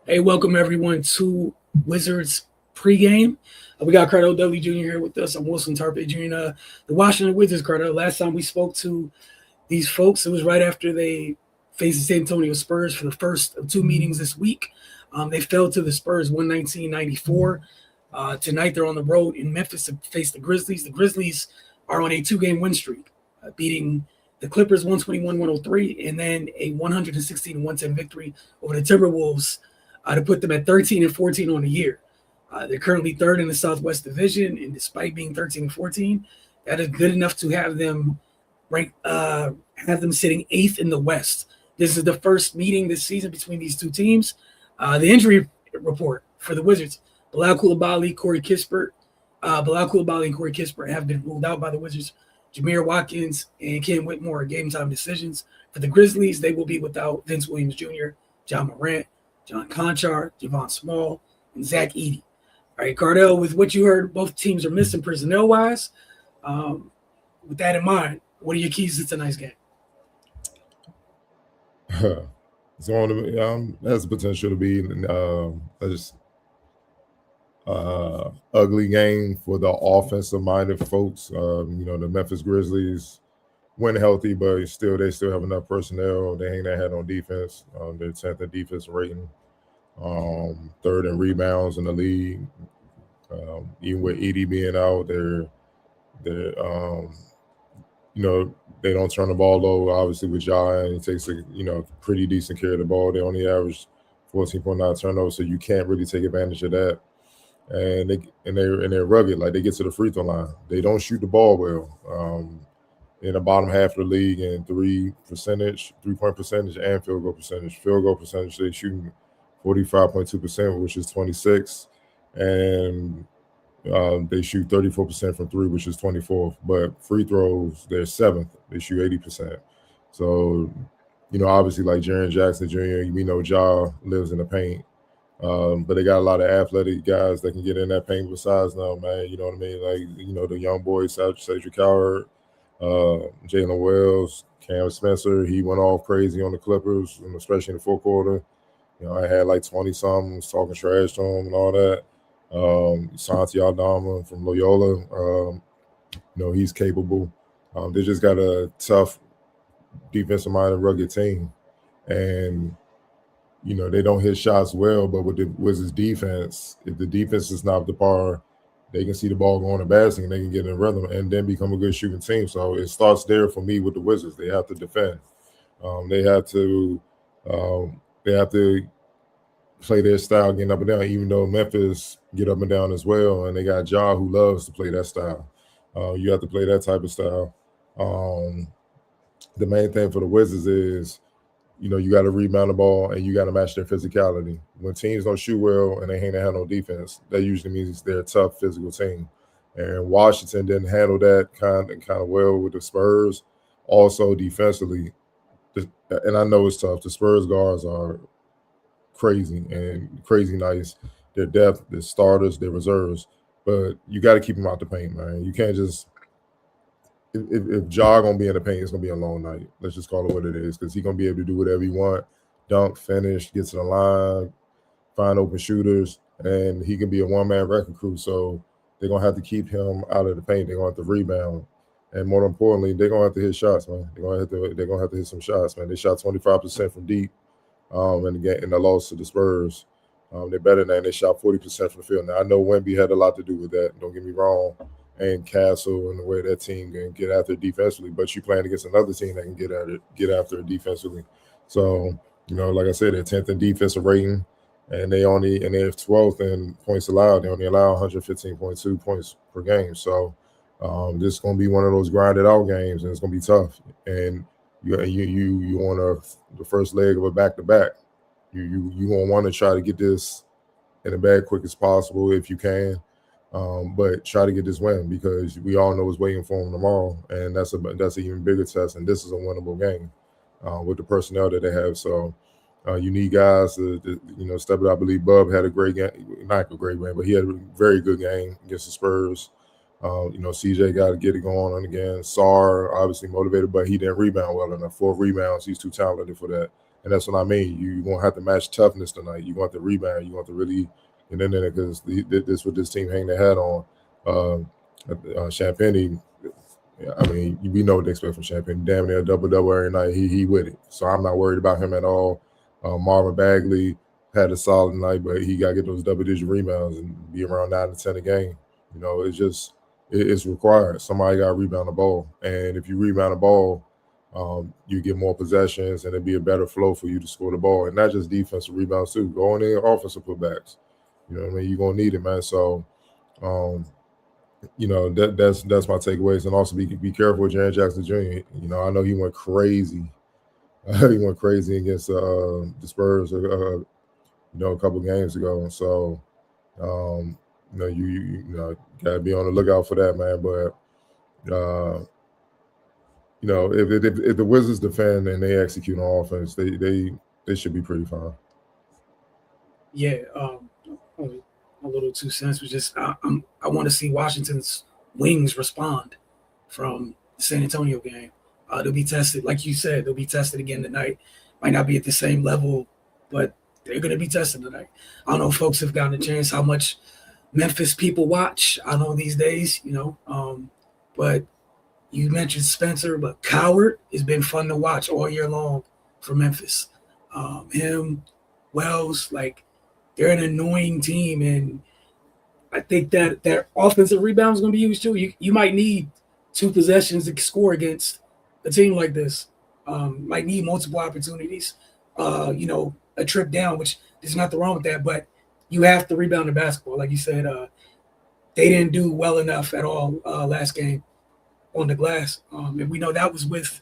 Hey, welcome everyone to Wizards Pregame. We got Cardell Dudley Jr. here with us. I'm Wilson Tarpe Jr. The Washington Wizards, Cardell. Last time we spoke to these folks, it was right after they faced the San Antonio Spurs for the first of two meetings this week. They fell to the Spurs 119-94. Tonight they're on the road in Memphis to face the Grizzlies. The Grizzlies are on a two-game win streak, beating the Clippers 121-103 and then a 116-110 victory over the Timberwolves to put them at 13-14 on the year. They're currently third in the Southwest Division, and despite being 13-14, that is good enough to have them sitting eighth in the West. This is the first meeting this season between these two teams. The injury report for the Wizards: Bilal Coulibaly and Corey Kispert have been ruled out by the Wizards. Jameer Watkins and Ken Whitmore are game time decisions. For the Grizzlies, they will be without Vince Williams Jr., John Morant, John Conchar, Javon Small, and Zach Edey. All right, Cardell, with what you heard, both teams are missing personnel-wise. With that in mind, what are your keys to tonight's game? It's going to has the potential to be ugly game for the offensive-minded folks. The Memphis Grizzlies when healthy, but they still have enough personnel. They hang their head on defense. They're 10th in defense rating, third in rebounds in the league. Even with Edey being out, they don't turn the ball over. Obviously, with Ja, and he takes pretty decent care of the ball. They only average 14.9 turnovers, so you can't really take advantage of that. And they're rugged. Like, they get to the free throw line. They don't shoot the ball well. In the bottom half of the league in 3-point percentage, and field goal percentage. Field goal percentage, they shoot 45.2%, which is 26, and they shoot 34% from three, which is 24th. But free throws, they're 7th. They shoot 80%. So, obviously, like Jaren Jackson Jr., we know Ja lives in the paint. But they got a lot of athletic guys that can get in that paint besides them, man. You know what I mean? Like, the young boys, Cedric Howard, Jalen Wells, Cam Spencer. He went off crazy on the Clippers, and especially in the fourth quarter. I had like 20-something, was talking trash to him and all that. Santi Aldama from Loyola, he's capable. They just got a tough defensive-minded, rugged team. And, they don't hit shots well, but with the Wizards' defense, if the defense is not up to par, they can see the ball going to basket and they can get in rhythm and then become a good shooting team. So it starts there for me with the Wizards. They have to defend. They have to play their style getting up and down, even though Memphis get up and down as well. And they got Ja who loves to play that style. You have to play that type of style. The main thing for the Wizards is, you got to rebound the ball and you got to match their physicality. When teams don't shoot well and they hang their hand on defense, that usually means they're a tough physical team. And Washington didn't handle that kind of well with the Spurs. Also defensively, and I know it's tough. The Spurs guards are crazy nice. Their depth, their starters, their reserves. But you got to keep them out the paint, man. You can't just if Ja gonna be in the paint, it's gonna be a long night. Let's just call it what it is, because he's gonna be able to do whatever he want, dunk, finish, get to the line, find open shooters, and he can be a one-man wrecking crew. So they're gonna have to keep him out of the paint. They're gonna have to rebound, and more importantly, they're gonna have to hit shots, man. They're gonna have to hit some shots, man. They shot 25% from deep, in the loss to the Spurs. They're better than that. They shot 40% from the field. Now I know Wemby had a lot to do with that. Don't get me wrong. And Castle and the way that team can get after it defensively, but you playing against another team that can get after it defensively. So, like I said, they're 10th in defensive rating, and they're 12th in points allowed. They only allow 115.2 points per game. So, this is going to be one of those grinded out games, and it's going to be tough. And you on the first leg of a back-to-back. You going to want to try to get this in the bag quick as possible if you can. But try to get this win, because we all know what's waiting for them tomorrow, and that's an even bigger test. And this is a winnable game with the personnel that they have. So you need guys to step it up. I believe Bub had a great game, not a great game, but he had a very good game against the Spurs. CJ got to get it going on again. Sarr obviously motivated, but he didn't rebound well enough. 4 rebounds, he's too talented for that. And that's what I mean. You're going to have to match toughness tonight. You're going to have to rebound. You're going to have to really get in there because this what this team hang their hat on. Champagne, I mean, we know what they expect from Champagne. Damn near double every night. He with it. So I'm not worried about him at all. Marvin Bagley had a solid night, but he got to get those double-digit rebounds and be around 9 to 10 a game. You know, it's required. Somebody got to rebound the ball. And if you rebound the ball, you get more possessions and it'd be a better flow for you to score the ball. And not just defensive rebounds too. Go in there, offensive putbacks. You know what I mean? You're going to need it, man. So, you know, that's my takeaways. And also be careful with Jaren Jackson Jr. You know, I know he went crazy. He went crazy against the Spurs, you know, a couple games ago. And so, you know, you know, got to be on the lookout for that, man. But, you know, if the Wizards defend and they execute on offense, they should be pretty fine. Yeah, a little 2 cents was just I want to see Washington's wings respond from the San Antonio game. They'll be tested, like you said, they'll be tested again tonight. Might not be at the same level, but they're going to be tested tonight. I don't know if folks have gotten a chance how much Memphis people watch. I know these days, you know, but you mentioned Spencer, but Coward has been fun to watch all year long for Memphis. Him, Wells, like they're an annoying team, and I think that their offensive rebound is going to be used too. You might need 2 possessions to score against a team like this. Might need multiple opportunities. You know, a trip down, which there's nothing wrong with that, but you have to rebound the basketball. Like you said, they didn't do well enough at all last game on the glass. And we know that was with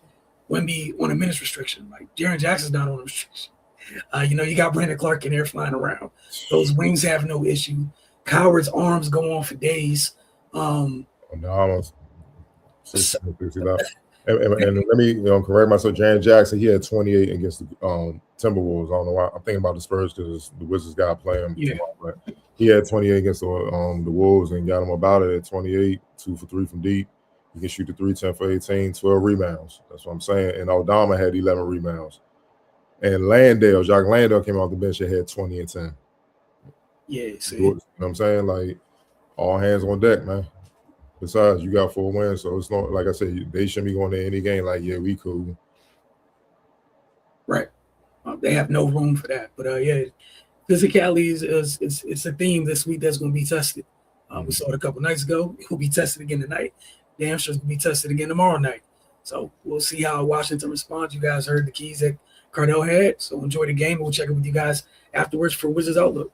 Wemby on a minutes restriction. Like Jaren Jackson's not on a restriction. You know, you got Brandon Clark in there flying around. Those wings have no issue. Coward's arms go on for days. And let me correct myself. Jaren Jackson, he had 28 against the Timberwolves. I don't know why. I'm thinking about the Spurs because the Wizards got to play him. Yeah. But he had 28 against the Wolves and got him about it at 28, 2 for 3 from deep. He can shoot the 3, 10 for 18, 12 rebounds. That's what I'm saying. And Aldama had 11 rebounds. And Jacques Landale came off the bench and had 20 and 10. Yeah, see. You know what I'm saying? Like, all hands on deck, man. Besides, you got 4 wins, so it's not, like I said, they shouldn't be going to any game like, yeah, we cool. Right. They have no room for that. But, yeah, physicality is a theme this week that's going to be tested. We saw it a couple nights ago. It will be tested again tonight. Damn sure it's going to be tested again tomorrow night. So we'll see how Washington responds. You guys heard the keys that Cardell had, so enjoy the game. We'll check in with you guys afterwards for Wizards Outlook.